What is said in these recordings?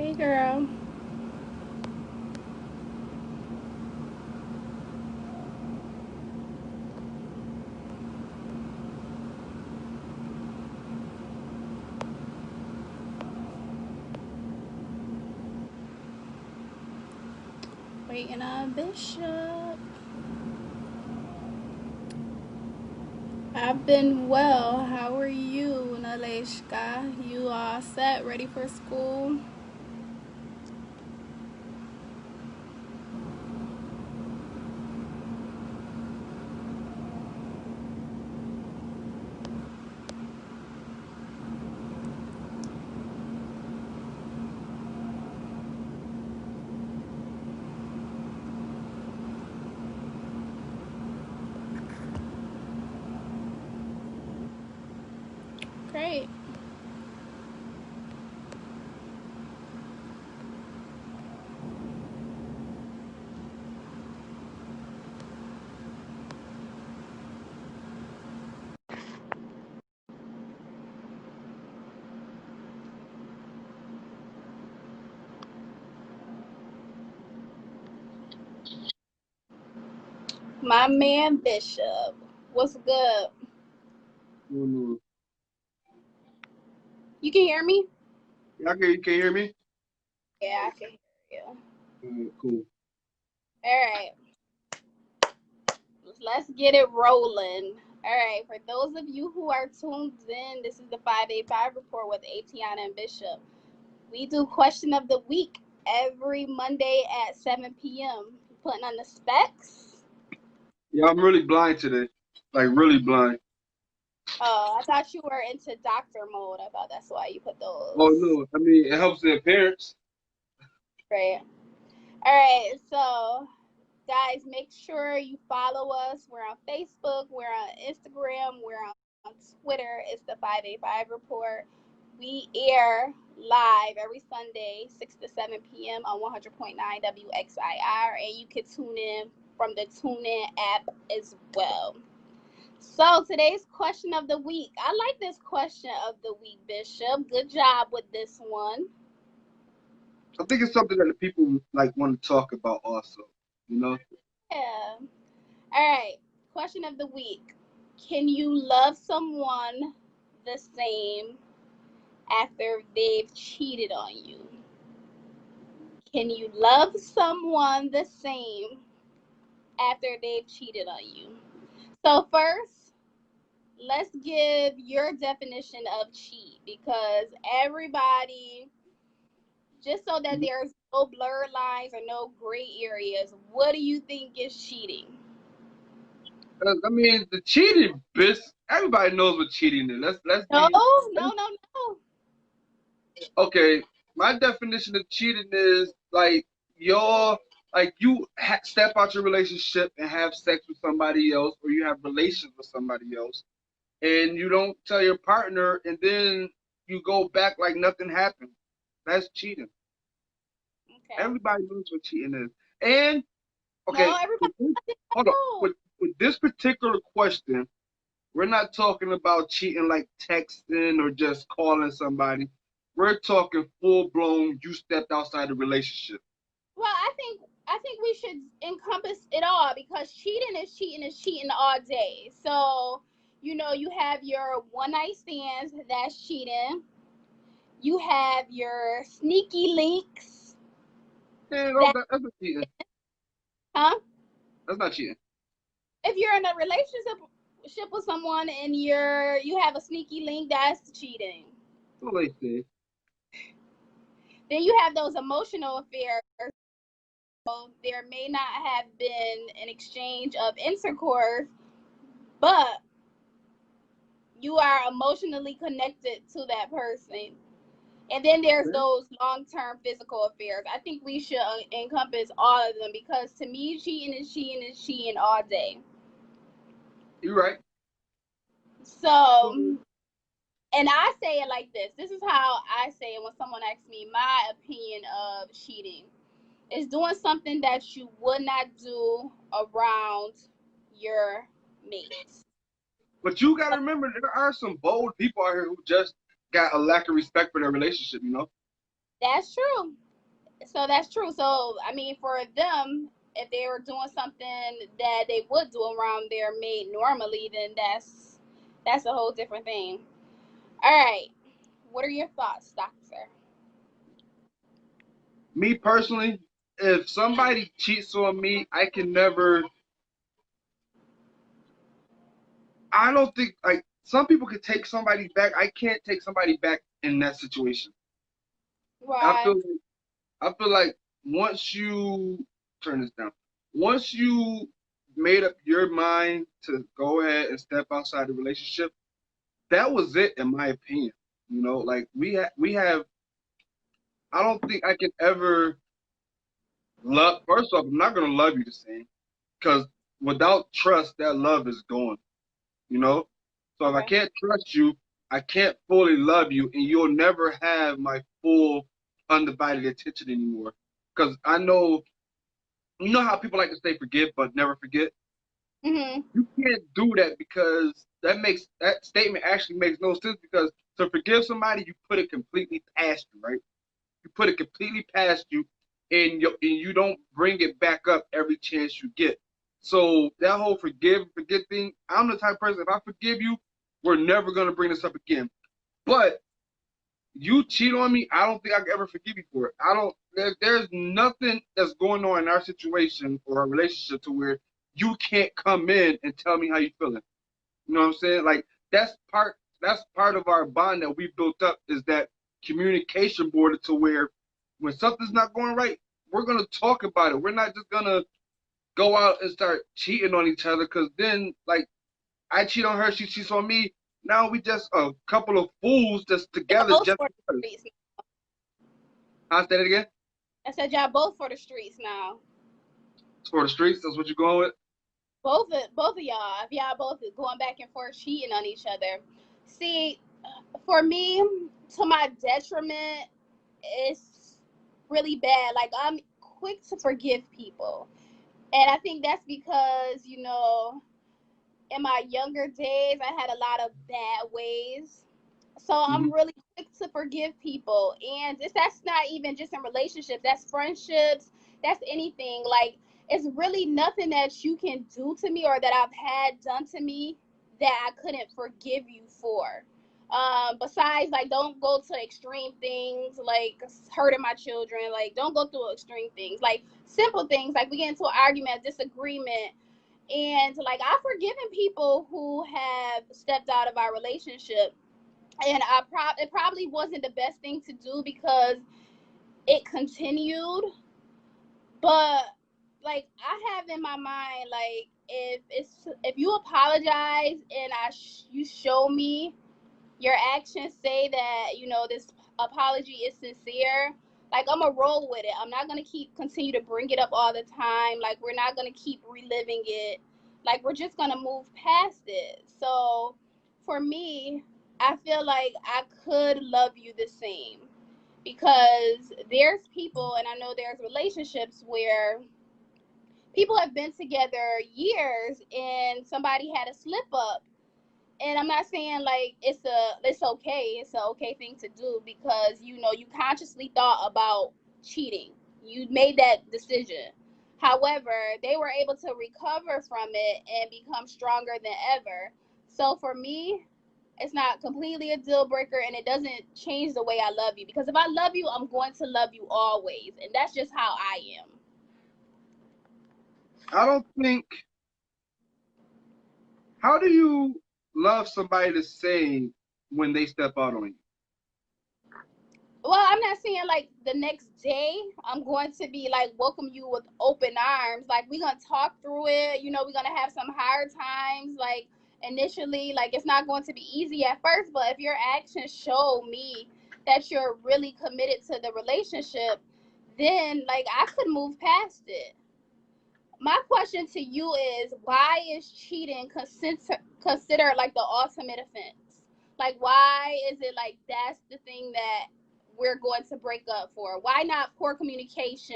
Hey, girl. Waiting on Bishop. I've been well. How are you, Naleshka? You all set, ready for school? Great. My man, Bishop. What's good? Mm-hmm. You can hear me? Okay, you can hear me? Yeah, I can hear you. Cool. All right. Let's get it rolling. All right. For those of you who are tuned in, this is the 5eight5 report with Atiana and Bishop. We do question of the week every Monday at 7 p.m. Putting on the specs. Yeah, I'm really blind today. Like, really blind. Oh, I thought you were into doctor mode. I thought that's why you put Oh, those. no. I mean, it helps the appearance. Right. All right. So, guys, make sure you follow us. We're on Facebook. We're on Instagram. We're on Twitter. It's the 5eight5 report. We air live every Sunday, 6 to 7 p.m. on 100.9 WXIR, and you can tune in from the TuneIn app as well. So today's question of the week. I like this question of the week, Bishop. Good job with this one. I think it's something that the people, like, want to talk about also, you know? Yeah. All right. Question of the week. Can you love someone the same after they've cheated on you? Can you love someone the same after they've cheated on you? So first, let's give your definition of cheat because everybody, just so that there's no blurred lines or no gray areas, what do you think is cheating? I mean, the cheating, everybody knows what cheating is. Let's No, be, no, no, no. okay. My definition of cheating is, like, you're, like, you step out your relationship and have sex with somebody else, or you have relations with somebody else, and you don't tell your partner, and then you go back like nothing happened. That's cheating. Okay. Everybody knows what cheating is. And No, okay, everybody doesn't hold on. know. With this particular question, we're not talking about cheating like texting or just calling somebody. We're talking full blown. You stepped outside the relationship. Well, I think we should encompass it all because cheating is cheating all day. So, you have your one night stands, that's cheating. You have your sneaky links, Yeah, no, that that's not cheating. huh? That's not cheating. If you're in a relationship with someone and you have a sneaky link, that's cheating. So they say. Then you have those emotional affairs. So there may not have been an exchange of intercourse, but you are emotionally connected to that person. And then there's those long-term physical affairs. I think we should encompass all of them because to me, cheating is cheating all day. You're right. So, and I say it like this. This is how I say it when someone asks me my opinion of cheating. It's doing something that you would not do around your mates. But you gotta remember, there are some bold people out here who just got a lack of respect for their relationship. You know. That's true. So that's true. So I mean, for them, if they were doing something that they would do around their mate normally, then that's a whole different thing. All right. What are your thoughts, Doctor? Me personally, if somebody cheats on me, I can never. I don't think like some people could take somebody back. I can't take somebody back in that situation. I Why? feel I feel like once you turn this down, once you made up your mind to go ahead and step outside the relationship, that was it, in my opinion. You know, like we have. I don't think I can ever love. First off, I'm not gonna love you the same because without trust, that love is gone. You know, so if I Okay. can't trust you, I can't fully love you, and you'll never have my full undivided attention anymore. Because I know you know how people like to say forgive but never forget? Mhm. You can't do that because that statement actually makes no sense because to forgive somebody, you put it completely past you, right? You put it completely past you and you don't bring it back up every chance you get. So that whole forgive and forget thing, I'm the type of person, if I forgive you, we're never gonna bring this up again. But you cheat on me, I don't think I can ever forgive you for it. I don't. There's nothing that's going on in our situation or our relationship to where you can't come in and tell me how you feeling. You know what I'm saying? Like That's part of our bond that we built up is that communication border to where when something's not going right, we're gonna talk about it. We're not just gonna go out and start cheating on each other because then like I cheat on her, she cheats on me. Now we just a couple of fools that's Y'all together both just for the because. streets. I said it again. I said y'all both for the streets now. For the streets, that's what you're going with. Both of y'all. If y'all both going back and forth cheating on each other. See, for me, to my detriment, it's really bad. Like I'm quick to forgive people. And I think that's because, in my younger days, I had a lot of bad ways. So I'm Hmm. really quick to forgive people. And that's not even just in relationships, that's friendships, that's anything. Like, it's really nothing that you can do to me or that I've had done to me that I couldn't forgive you for. Besides, like, don't go to extreme things like hurting my children. Like, don't go through extreme things. Like, simple things, like we get into an argument, disagreement, and like I've forgiven people who have stepped out of our relationship, and it probably wasn't the best thing to do because it continued. But like I have in my mind, like if you apologize and you show me your actions say that this apology is sincere, like I'm gonna roll with it. I'm not gonna continue to bring it up all the time. Like we're not gonna keep reliving it. Like we're just gonna move past it. So for me, I feel like I could love you the same because there's people, and I know there's relationships where people have been together years and somebody had a slip up, and I'm not saying like it's an okay thing to do because you consciously thought about cheating. You made that decision. However, they were able to recover from it and become stronger than ever. So for me, it's not completely a deal breaker and it doesn't change the way I love you because if I love you, I'm going to love you always. And that's just how I am. I don't think. How do you love somebody the same when they step out on you? Well, I'm not saying like the next day I'm going to be like welcome you with open arms. Like we're gonna talk through it. We're gonna have some hard times. Like initially, like it's not going to be easy at first. But if your actions show me that you're really committed to the relationship, then like I could move past it. My question to you is why is cheating considered like the ultimate offense? Like why is it like that's the thing that we're going to break up for? Why not poor communication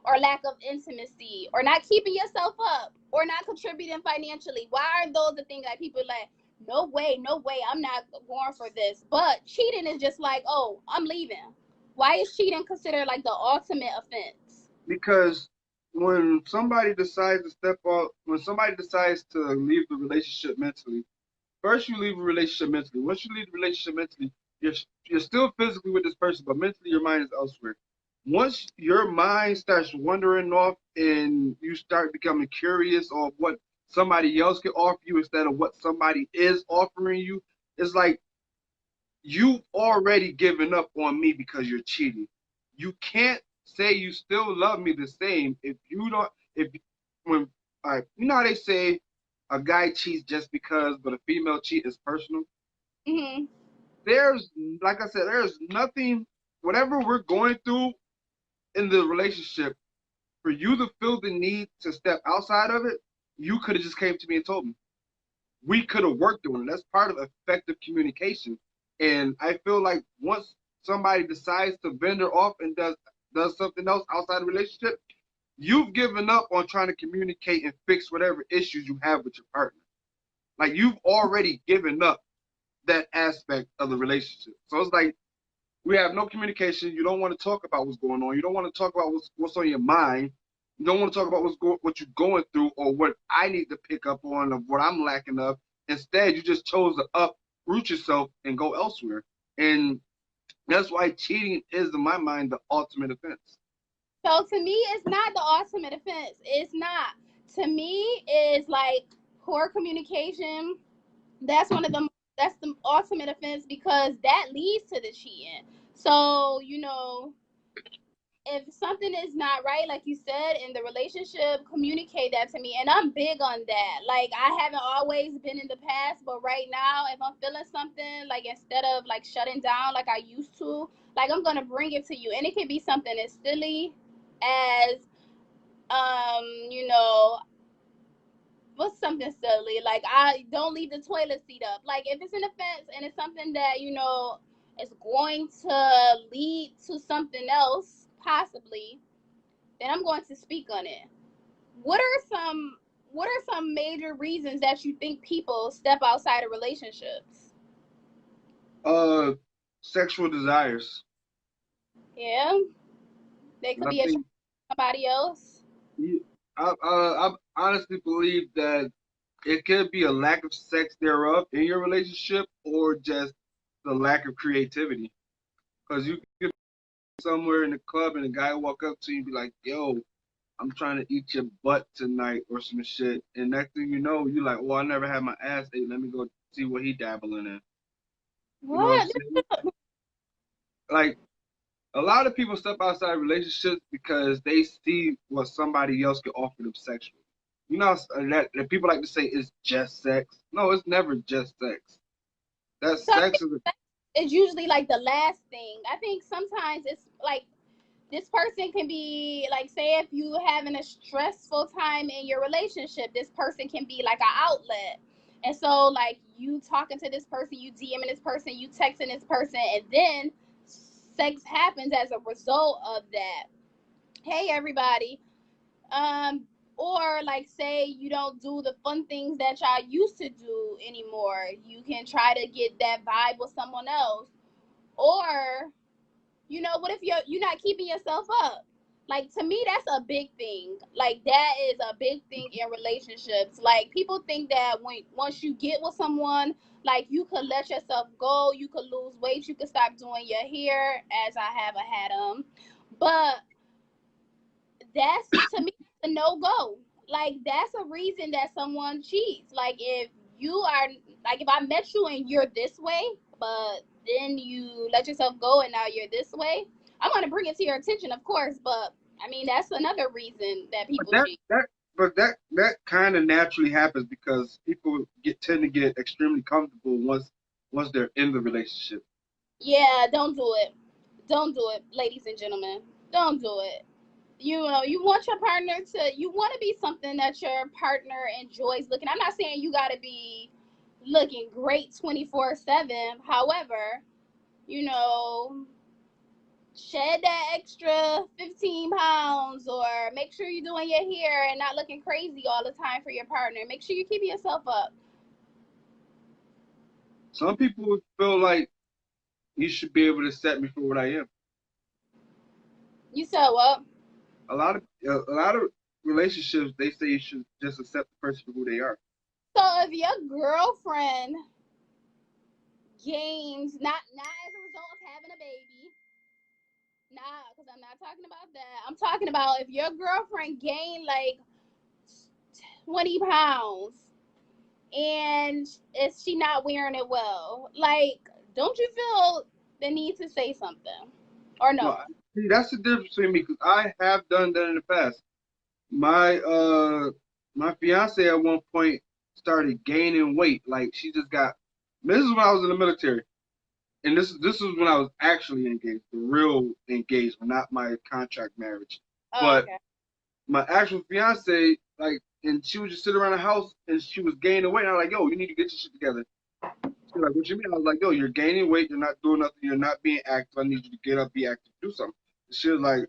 or lack of intimacy or not keeping yourself up or not contributing financially? Why are those the things that people like no way, I'm not going for this. But cheating is just like, oh, I'm leaving. Why is cheating considered like the ultimate offense? Because when somebody decides to step out, when somebody decides to leave the relationship mentally, first you leave a relationship mentally. Once you leave the relationship mentally, you're you're still physically with this person, but mentally your mind is elsewhere. Once your mind starts wandering off and you start becoming curious of what somebody else can offer you instead of what somebody is offering you, it's like you've already given up on me because you're cheating. You can't say you still love me the same if you don't. If when you know how they say a guy cheats just because, but a female cheat is personal. Hmm. There's, like I said, there's nothing. Whatever we're going through in the relationship, for you to feel the need to step outside of it, you could have just came to me and told me. We could have worked on it. That's part of effective communication. And I feel like once somebody decides to vendor off and does something else outside the relationship, you've given up on trying to communicate and fix whatever issues you have with your partner. Like you've already given up that aspect of the relationship. So it's like we have no communication. You don't want to talk about what's going on. You don't want to talk about what's on your mind. You don't want to talk about what you're going through or what I need to pick up on of what I'm lacking of. Instead, you just chose to uproot yourself and go elsewhere. And that's why cheating is, in my mind, the ultimate offense. So to me, it's not the ultimate offense. It's not. To me, it's like poor communication. That's one of the that's the ultimate offense because that leads to the cheating. So, if something is not right, like you said, in the relationship, communicate that to me. And I'm big on that. Like, I haven't always been in the past, but right now, if I'm feeling something, like, instead of like shutting down like I used to, like, I'm gonna bring it to you. And it can be something as silly as, um, you know, what's something silly? Like, I don't leave the toilet seat up. Like, if it's an offense and it's something that, is going to lead to something else, possibly, then I'm going to speak on it. What are some major reasons that you think people step outside of relationships? Uh, Sexual desires. Yeah, they could I be attracted think to somebody else. I honestly believe that it could be a lack of sex thereof in your relationship or just the lack of creativity. Because you could be somewhere in the club and a guy walk up to you and be like, yo, I'm trying to eat your butt tonight or some shit. And next thing you know, you're like, well, I never had my ass ate. Let me go see what he dabbling in. You know what I'm What? saying? Like, a lot of people step outside relationships because they see what somebody else can offer them sexually. You know that people like to say it's just sex. No, it's never just sex. That So I sex think is a, it's usually like the last thing. I think sometimes it's like this person can be like, say if you having a stressful time in your relationship, this person can be like an outlet. And so like you talking to this person, you DMing this person, you texting this person, and then sex happens as a result of that. Hey everybody. um or like say you don't do the fun things that y'all used to do anymore, you can try to get that vibe with someone else. Or what if you're not keeping yourself up? Like, to me, that's a big thing. Like, that is a big thing in relationships. Like, people think that once you get with someone, like, you could let yourself go, you could lose weight, you could stop doing your hair, as I have a had but that's, to me, a no-go. Like, that's a reason that someone cheats. Like, if you are, like, if I met you and you're this way, but then you let yourself go and now you're this way, I'm going to bring it to your attention, of course. But I mean, that's another reason that but people that cheat. that but that kind of naturally happens because people tend to get extremely comfortable once they're in the relationship. Yeah, don't do it. Don't do it, ladies and gentlemen. Don't do it. You want your partner to, you want to be something that your partner enjoys looking. I'm not saying you got to be looking great 24/7. However, you know shed that extra 15 pounds, or make sure you're doing your hair and not looking crazy all the time for your partner. Make sure you're keeping yourself up. Some people feel like you should be able to accept me for what I am. You said what? A lot of relationships, they say you should just accept the person for who they are. So if your girlfriend gains, not as a result of having a baby, nah, because I'm not talking about that. I'm talking about if your girlfriend gained like 20 pounds and is she not wearing it well, like, don't you feel the need to say something or No, no? see, that's the difference between me because I have done that in the past. My fiance at one point started gaining weight. Like she just got. This is when I was in the military, and this is when I was actually engaged, the real engagement, not my contract marriage. Oh, But okay. my actual fiance, like, and she would just sit around the house and she was gaining weight. And I was like, yo, you need to get your shit together. She's like, what you mean? I was like, yo, you're gaining weight. You're not doing nothing. You're not being active. I need you to get up, be active, do something. She was like,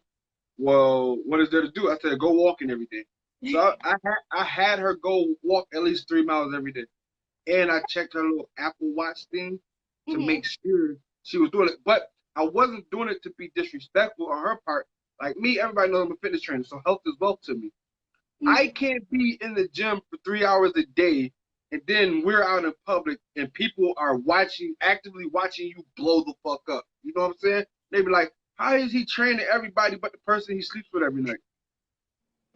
well, what is there to do? I said, go walking every day. So I had her go walk at least 3 miles every day, and I checked her little Apple Watch thing to Mhm. make sure she was doing it. But I wasn't doing it to be disrespectful on her part. Like me, everybody knows I'm a fitness trainer, so health is wealth to me. I Mhm. can't be in the gym for 3 hours a day, and then we're out in public and people are watching, actively watching you blow the fuck up. You know what I'm saying? They be like, how is he training everybody but the person he sleeps with every night?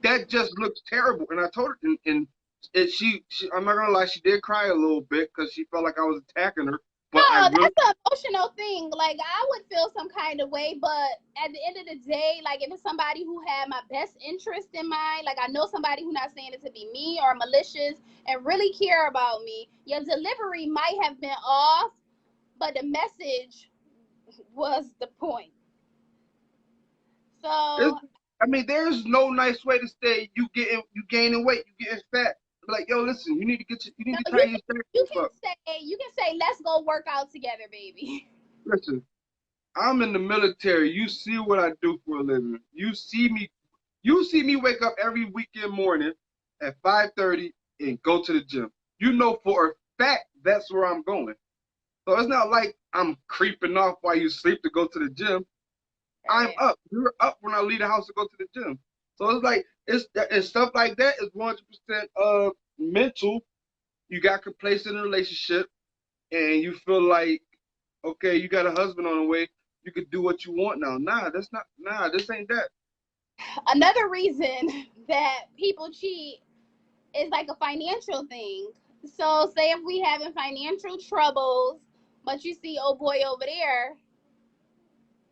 That just looks terrible. And I told her, she, I'm not gonna lie, she did cry a little bit because she felt like I was attacking her. But I No, really, that's an emotional thing. Like, I would feel some kind of way, but at the end of the day, like, if it's somebody who had my best interest in mind, like, I know somebody who's not saying it to be me or malicious and really care about me, your delivery might have been off, but the message was the point. it's, So, I mean, there's no nice way to say you gaining weight, you getting fat. Like, yo, listen, you need no, to tighten your you stuff up. you can say, let's go work out together, baby. Listen, I'm in the military. You see what I do for a living. You see me wake up every weekend morning at 5:30 and go to the gym. You know for a fact that's where I'm going. So it's not like I'm creeping off while you sleep to go to the gym. I'm Right. up. You're up when I leave the house to go to the gym. So it's like it's stuff like that is 100% mental. You got complacent in a relationship and you feel like, okay, you got a husband on the way, you could do what you want now. Nah, that's not. Nah, this ain't that. Another reason that people cheat is like a financial thing. So say if we having financial troubles, but you see old boy over there,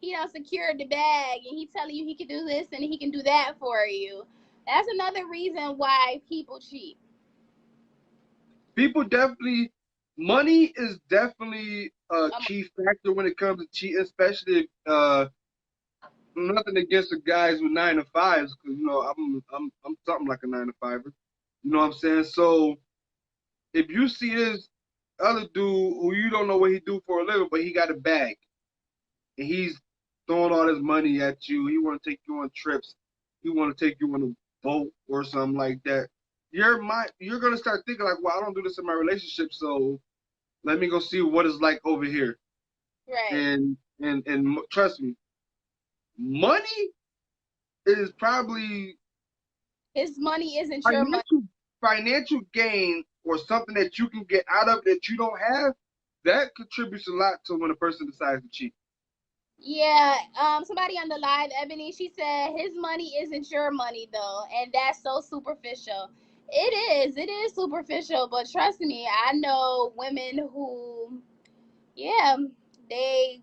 he done secured the bag and he telling you he can do this and he can do that for you. That's another reason why people cheat. People definitely, money is definitely a Um, key factor when it comes to cheating, especially if, nothing against the guys with 9 to 5s, because I'm something like a 9 to 5er. You know what I'm saying? So if you see this other dude who you don't know what he do for a living, but he got a bag and he's throwing all his money at you, he want to take you on trips, he want to take you on a boat or something like that. You're gonna start thinking like, well, I don't do this in my relationship, so let me go see what it's like over here. right. And trust me, money is probably His money isn't your money. financial gain or something that you can get out of that you don't have. That contributes a lot to when a person decides to cheat. Yeah, somebody on the live, Ebony, she said his money isn't your money though, and that's so superficial. It is superficial, but trust me, I know women who, yeah, they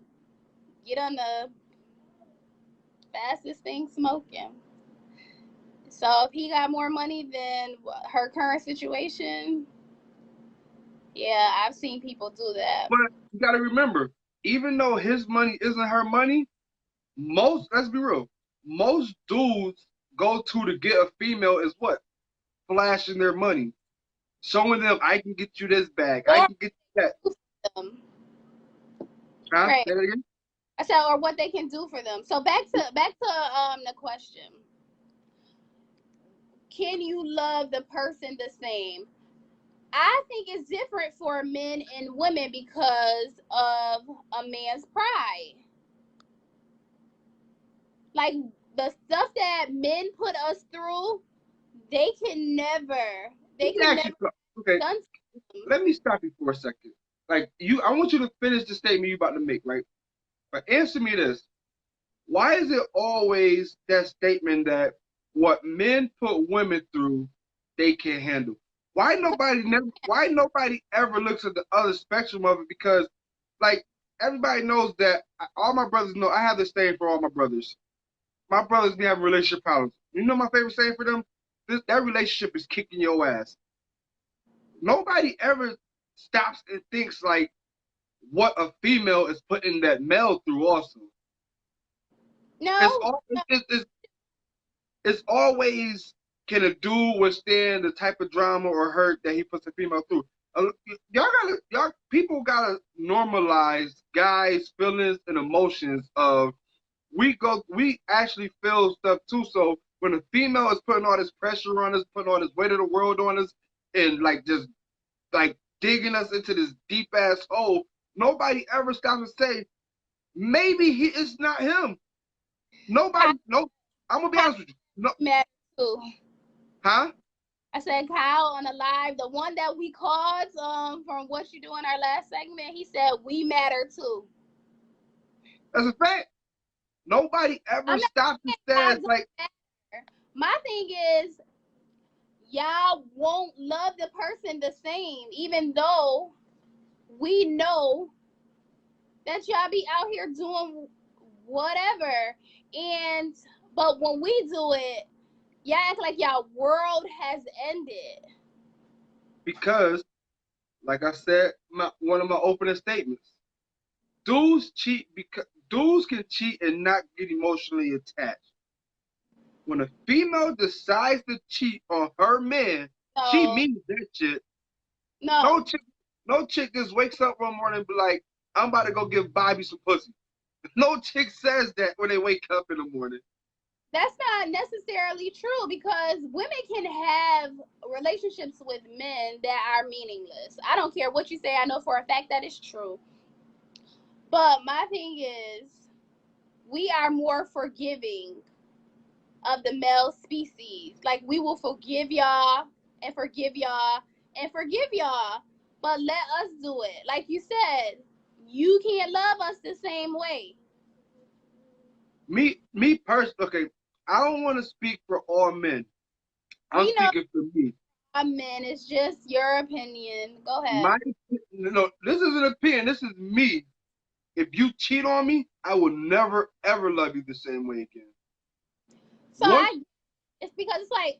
get on the fastest thing smoking. So if he got more money than her current situation, yeah, I've seen people do that. But you got to remember, even though his money isn't her money, let's be real, most dudes go to get a female is what? Flashing their money, showing them I can get you this bag, I Or can get you that. them, Huh? right? Say that again? I said, or what they can do for them. So back to the question: can you love the person the same? I think it's different for men and women because of a man's pride. Like, the stuff that men put us through, they can never Okay, done. let me stop you for a second. Like I want you to finish the statement you about to make, right? But answer me this: why is it always that statement that what men put women through, they can't handle? Why nobody ever looks at the other spectrum of it? Because like everybody knows that all my brothers know I have this saying for all my brothers. My brothers be having relationship problems. You know my favorite saying for them? That relationship is kicking your ass. Nobody ever stops and thinks like what a female is putting that male through also. It's No, all it's always, can a dude withstand the type of drama or hurt that he puts a female through? Y'all people gotta normalize guys' feelings and emotions of we actually feel stuff too. So when a female is putting all this pressure on us, putting all this weight of the world on us, and like just like digging us into this deep ass hole, nobody ever stops and say, maybe it's not him. Kyle No, I'm gonna be honest with you. No, matter too. huh? I said Kyle on the live, the one that we called from What You Do in our last segment. He said we matter too. That's a fact. Nobody ever I'm not stops and saying guys says don't like, matter. My thing is, y'all won't love the person the same, even though we know that y'all be out here doing whatever. And but when we do it, y'all act like y'all world has ended. because, like I said, one of my opening statements, dudes cheat because dudes can cheat and not get emotionally attached. When a female decides to cheat on her man, she So means that shit. No no, chick, no chick just wakes up one morning and be like, I'm about to go give Bobby some pussy. No chick says that when they wake up in the morning. that's not necessarily true because women can have relationships with men that are meaningless. I don't care what you say. I know for a fact that is true. But my thing is, we are more forgiving of the male species. Like we will forgive y'all and forgive y'all and forgive y'all, but let us do it. Like you said, you can't love us the same way. Me personally, okay, I don't want to speak for all men. I'm We know speaking for me. men. It's just your opinion. Go ahead. My no, this is an opinion. This is me. If you cheat on me, I will never ever love you the same way again. So Once it's because it's like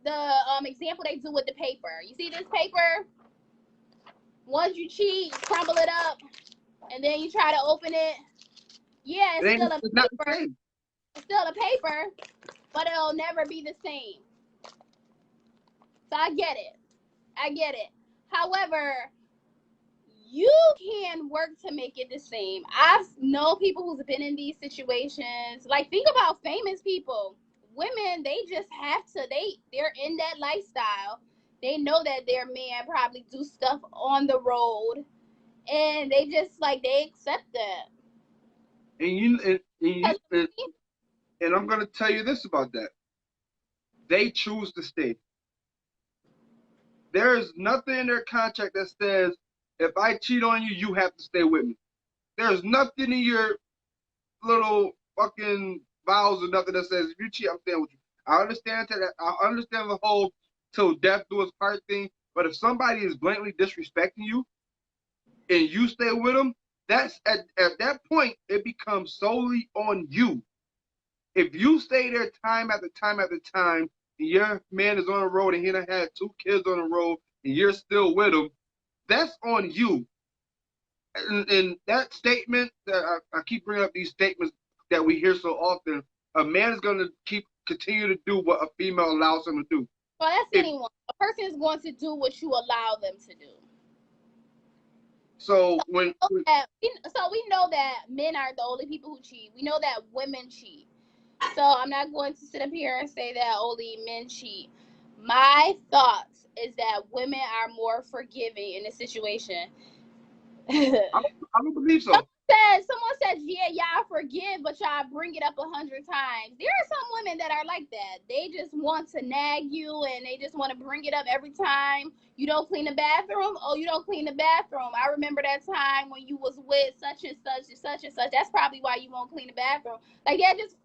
the example they do with the paper. You see this paper? Once you cheat, you crumble it up, and then you try to open it. Yeah, it it's ain't, still a it's not the paper. same. It's still a paper, but it'll never be the same. So I get it. I get it. However, you can work to make it the same. I know people who's been in these situations. Like think about famous people. Women, they just have to they're in that lifestyle. They know that their man probably do stuff on the road and they just like they accept that. And you Because and I'm gonna tell you this about that. They choose to stay. There is nothing in their contract that says if I cheat on you, you have to stay with me. There's nothing in your little fucking vows or nothing that says if you cheat, I'm staying with you. I understand the whole till death do us part thing. But if somebody is blatantly disrespecting you and you stay with them, that's at that point it becomes solely on you. If you stay there time after time after time, and your man is on the road and he done had 2 kids on the road, and you're still with him, that's on you. And that statement that I keep bringing up these statements that we hear so often, a man is going to continue to do what a female allows him to do. well, that's If anyone. A person is going to do what you allow them to do. so, when So we know that men are the only people who cheat. We know that women cheat. So I'm not going to sit up here and say that only men cheat. My thoughts is that women are more forgiving in this situation. I don't believe so. Someone says, yeah, y'all forgive, but y'all bring it up 100 times. There are some women that are like that. They just want to nag you, and they just want to bring it up every time. You don't clean the bathroom? Oh, you don't clean the bathroom. I remember that time when you was with such and such and such and such. That's probably why you won't clean the bathroom. Like, they just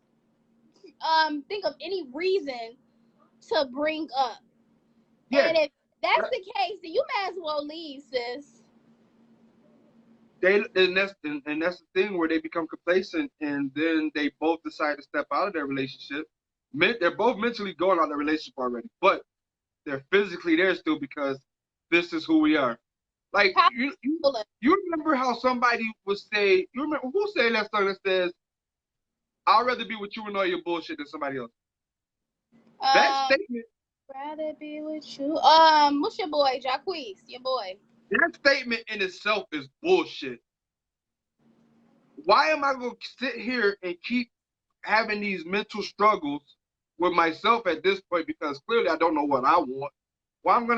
think of any reason to bring up. Yeah. And if that's the case, then you might as well leave, sis. And that's the thing where they become complacent, and then they both decide to step out of their relationship. They're both mentally going out of the relationship already, but they're physically there still because this is who we are. Like you remember how somebody would say, you remember who said that song that says, "I'd rather be with you and all your bullshit than somebody else." That statement. Rather be with you. What's your boy, Jacquees? Your boy. That statement in itself is bullshit. Why am I going to sit here and keep having these mental struggles with myself at this point? Because clearly I don't know what I want. Why am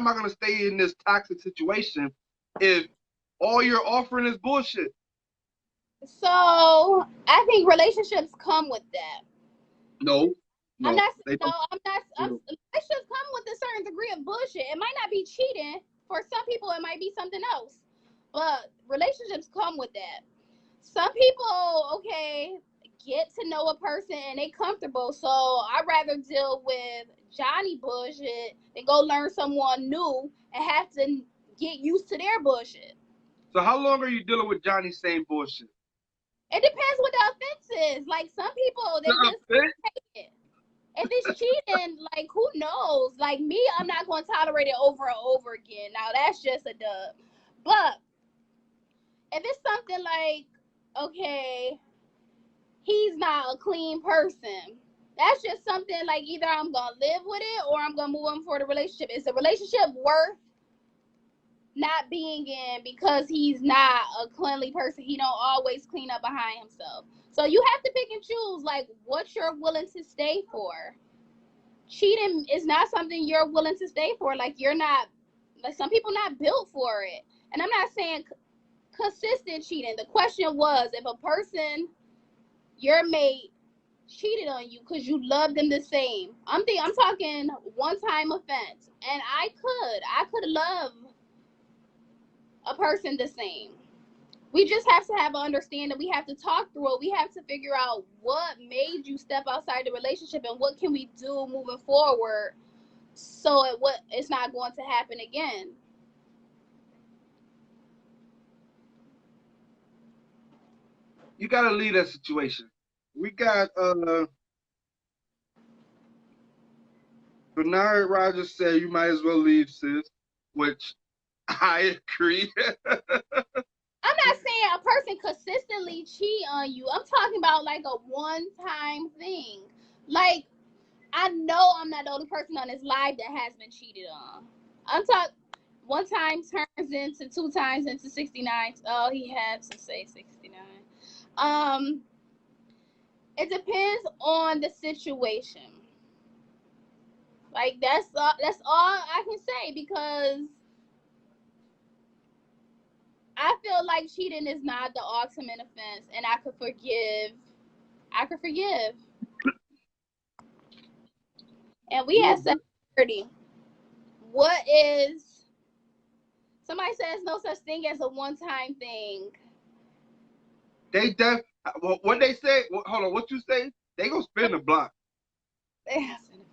I gonna stay in this toxic situation if all you're offering is bullshit? So I think relationships come with that. No. Relationships come with a certain degree of bullshit. It might not be cheating. For some people, it might be something else. But relationships come with that. Some people, okay, get to know a person and they comfortable. So I'd rather deal with Johnny bullshit than go learn someone new and have to get used to their bullshit. So how long are you dealing with Johnny's same bullshit? It depends what the offense is. Like, some people, they just take it. If it's cheating, like, who knows? Like, me, I'm not going to tolerate it over and over again. Now, that's just a dub. But if it's something like, okay, he's not a clean person, that's just something like either I'm going to live with it or I'm going to move on for the relationship. Is the relationship worth not being in because he's not a cleanly person? He don't always clean up behind himself. So you have to pick and choose, like, what you're willing to stay for. Cheating is not something you're willing to stay for. Like, you're not, like, some people not built for it. And I'm not saying consistent cheating. The question was, if a person, your mate, cheated on you because you love them the same. I'm talking one-time offense. And I could love a person the same. We just have to have an understanding. We have to talk through it. We have to figure out what made you step outside the relationship and what can we do moving forward so it's not going to happen again. You gotta leave that situation. We got Bernard Rogers said you might as well leave, sis, which I agree. I'm not saying a person consistently cheat on you. I'm talking about like a one-time thing. Like, I know I'm not the only person on this live that has been cheated on. I'm talking one time turns into 2 times into 69. Oh, he had to say 69. It depends on the situation. Like, that's all I can say, because I feel like cheating is not the ultimate offense, and I could forgive. And we have 7:30. What is? Somebody says no such thing as a one-time thing. What they say? Hold on, what you say? They gonna spin the block. Especially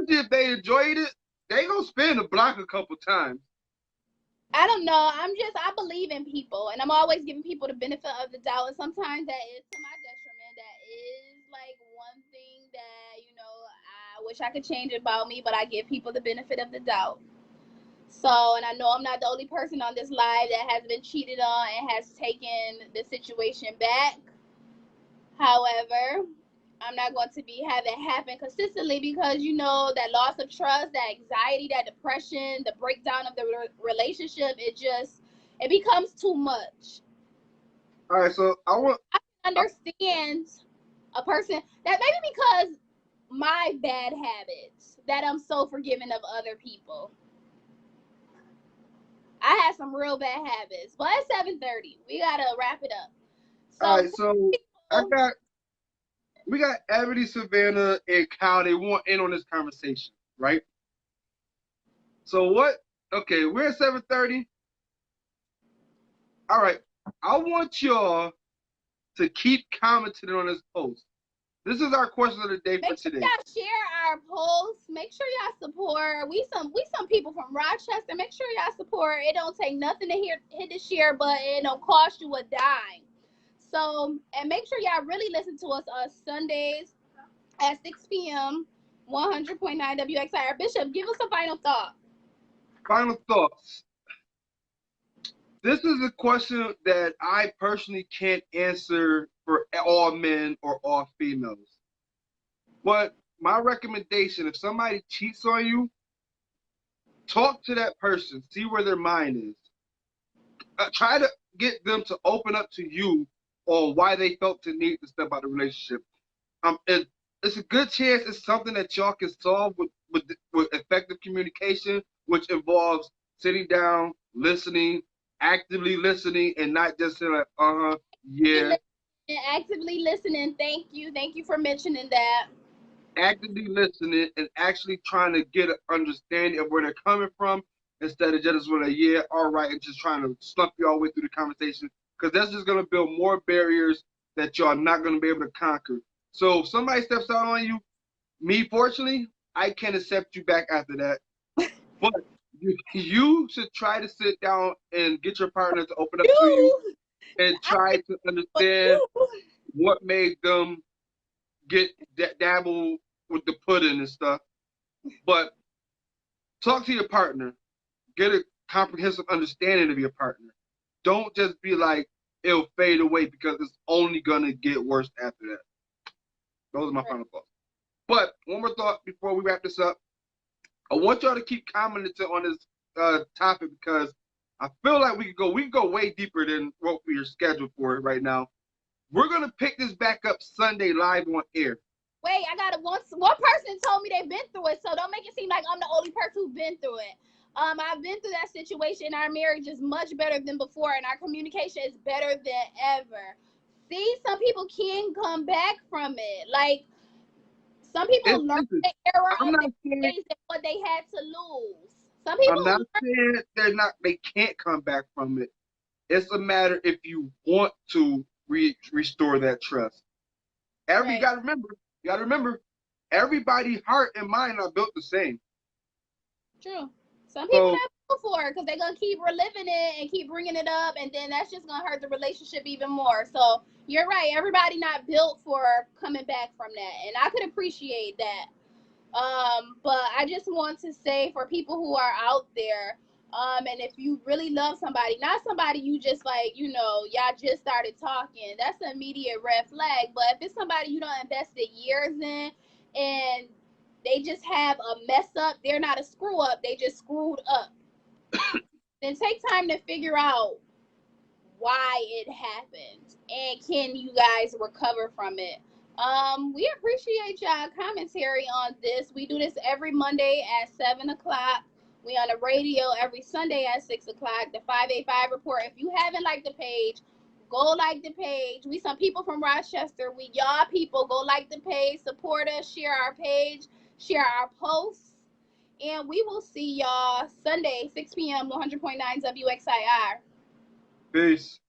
if they enjoyed it, they gonna spin the block a couple times. I don't know. I believe in people, and I'm always giving people the benefit of the doubt. And sometimes that is to my detriment. That is like one thing that, I wish I could change about me, but I give people the benefit of the doubt. So, and I know I'm not the only person on this live that has been cheated on and has taken the situation back. However, I'm not going to be having it happen consistently, because that loss of trust, that anxiety, that depression, the breakdown of the relationship, it becomes too much. All right, so I understand a person that maybe because my bad habits that I'm so forgiving of other people. I had some real bad habits. But it's 7:30. We gotta wrap it up. All So right, so we got Ebony, Savannah, and Kyle. They want in on this conversation, right? So what? Okay, we're at 7:30. All right, I want y'all to keep commenting on this post. This is our question of the day for today. Make sure y'all share our posts. Make sure y'all support. We some people from Rochester. Make sure y'all support. It don't take nothing to hit the share button. It don't cost you a dime. So, and make sure y'all really listen to us on Sundays at 6 p.m. 100.9 WXIR. Bishop, give us a final thought. Final thoughts. This is a question that I personally can't answer for all men or all females. But my recommendation, if somebody cheats on you, talk to that person, see where their mind is. Try to get them to open up to you on why they felt the need to step out of the relationship. It's a good chance it's something that y'all can solve with effective communication, which involves sitting down, listening, actively listening, and not just saying like, yeah. Actively listening. Thank you for mentioning that. Actively listening and actually trying to get an understanding of where they're coming from instead of just with a yeah, all right, and just trying to slump you all the way through the conversation, because that's just going to build more barriers that y'all not going to be able to conquer. So if somebody steps out on you, me, fortunately, I can't accept you back after that. But you should try to sit down and get your partner to open up to you and try to understand what made them get dabble with the pudding and stuff. But talk to your partner. Get a comprehensive understanding of your partner. Don't just be like, it'll fade away, because it's only going to get worse after that. Those are my final thoughts. But one more thought before we wrap this up. I want y'all to keep commenting on this topic, because I feel like we can go way deeper than what we are scheduled for right now. We're going to pick this back up Sunday live on air. Wait, I got it. One person told me they've been through it, so don't make it seem like I'm the only person who's been through it. I've been through that situation. Our marriage is much better than before, and our communication is better than ever. See, some people can come back from it. Like, some people learn the error of their ways and what they had to lose. Some people. I'm not saying they can't come back from it. It's a matter if you want to restore that trust. You got to remember, everybody's heart and mind are built the same. True. Some people not built for it, because they're going to keep reliving it and keep bringing it up, and then that's just going to hurt the relationship even more. So you're right. Everybody not built for coming back from that, and I could appreciate that. But I just want to say, for people who are out there, and if you really love somebody, not somebody you just like, y'all just started talking, that's an immediate red flag. But if it's somebody you don't invested years in, and they just have a mess up, they're not a screw up, they just screwed up, then take time to figure out why it happened, and can you guys recover from it. We appreciate y'all commentary on this. We do this every Monday at 7 o'clock. We on the radio every Sunday at 6 o'clock. The 5eight5 report. If you haven't liked the page, go like the page. We some people from Rochester. We y'all people. Go like the page, support us, share our page, share our posts, and we will see y'all Sunday 6 p.m. 100.9 WXIR. Peace.